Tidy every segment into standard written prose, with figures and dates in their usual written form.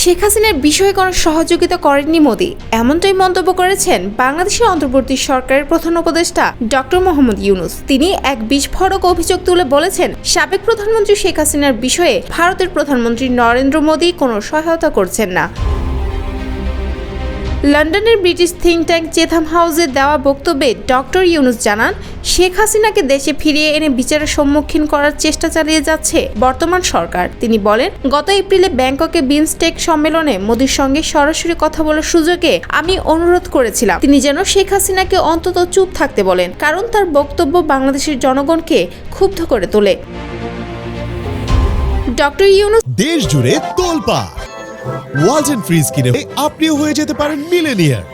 শেখ হাসিনার বিষয়ে কোনো সহযোগিতা করেননি মোদি, এমনটাই মন্তব্য করেছেন বাংলাদেশের অন্তর্বর্তী সরকারের প্রধান উপদেষ্টা ডক্টর মোহাম্মদ ইউনূস। তিনি এক বিস্ফোরক অভিযোগ তুলে বলেছেন, সাবেক প্রধানমন্ত্রী শেখ হাসিনার বিষয়ে ভারতের প্রধানমন্ত্রী নরেন্দ্র মোদি কোনো সহায়তা করছেন না। লন্ডনের ব্রিটিশ থিঙ্ক ট্যাঙ্ক চেথাম হাউসে দেওয়া বক্তব্যে ডক্টর ইউনূস জানান, শেখ হাসিনাকে দেশে ফিরিয়ে এনে বিচারের সম্মুখীন করার চেষ্টা চালিয়ে যাচ্ছে বর্তমান সরকার। তিনি বলেন, গত এপ্রিলে ব্যাংককে বিমস্টেক সম্মেলনে মোদির সঙ্গে সরাসরি কথা বলার সুযোগে আমি অনুরোধ করেছিলাম তিনি যেন শেখ হাসিনাকে অন্তত চুপ থাকতে বলেন, কারণ তার বক্তব্য বাংলাদেশের জনগণকে ক্ষুব্ধ করে তোলে। ডক্টর ইউনূস দেশ জুড়ে তোলপাড় ওয়ালটন ফ্রিজ কিনে আপনিও হয়ে যেতে পারেন মিলেনিয়ার।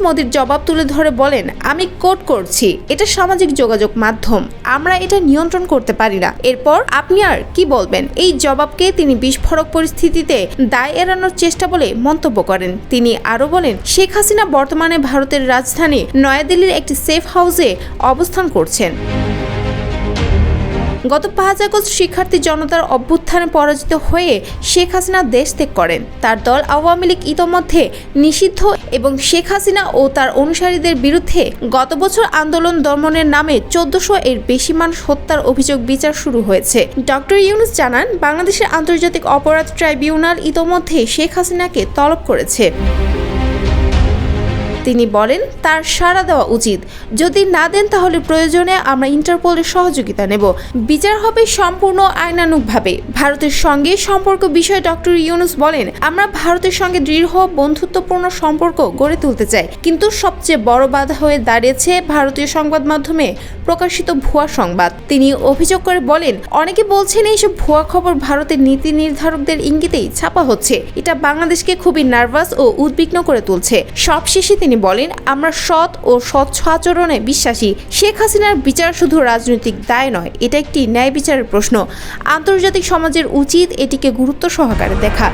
মোদির জবাব তুলে ধরে বলেন, আমি কোট করছি, এটা সামাজিক যোগাযোগ মাধ্যম, আমরা এটা নিয়ন্ত্রণ করতে পারি না। এরপর আপনি আর কি বলবেন? এই জবাবকে তিনি বিস্ফোরক পরিস্থিতিতে দায় এড়ানোর চেষ্টা বলে মন্তব্য করেন। তিনি আরো বলেন, শেখ হাসিনা বর্তমানে ভারতের রাজধানী নয়াদিল্লির একটি সেফ হাউসে অবস্থান করছেন। গত 5 আগস্ট শিক্ষার্থী জনতার অভ্যুত্থানে পরাজিত হয়ে শেখ হাসিনা দেশ ত্যাগ করেন। তার দল আওয়ামী লীগ ইতোমধ্যে নিষিদ্ধ এবং শেখ হাসিনা ও তার অনুসারীদের বিরুদ্ধে গত বছর আন্দোলন দমনের নামে 1400 এর বেশি মানুষ হত্যার অভিযোগ বিচার শুরু হয়েছে। ডক্টর ইউনূস জানান, বাংলাদেশের আন্তর্জাতিক অপরাধ ট্রাইব্যুনাল ইতোমধ্যে শেখ হাসিনাকে তলব করেছে। তিনি বলেন, তার সাড়া দেওয়া উচিত, যদি না দেন তাহলে প্রয়োজনে আমরা ইন্টারপোলের সহযোগিতা নেব। বিচার হবে সম্পূর্ণ আইনানুগভাবে। ভারতের সঙ্গে সম্পর্ক বিষয়ে ডক্টর ইউনূস বলেন, আমরা ভারতের সঙ্গে দৃঢ় বন্ধুত্বপূর্ণ সম্পর্ক গড়ে তুলতে চাই, কিন্তু সবচেয়ে বড় বাধা হয়ে দাঁড়িয়েছে ভারতীয় সংবাদ মাধ্যমে প্রকাশিত ভুয়া সংবাদ। তিনি অভিযোগ করে বলেন, অনেকে বলছেন এইসব ভুয়া খবর ভারতের নীতি নির্ধারকদের ইঙ্গিতেই ছাপা হচ্ছে। এটা বাংলাদেশকে খুবই নার্ভাস ও উদ্বিগ্ন করে তুলছে। সবশেষে তিনি বলেন, আমরা সৎ ও স্বচ্ছ আচরণে বিশ্বাসী। শেখ হাসিনার বিচার শুধু রাজনৈতিক দায় নয়, এটা একটি ন্যায় বিচারের প্রশ্ন। আন্তর্জাতিক সমাজের উচিত এটিকে গুরুত্ব সহকারে দেখা।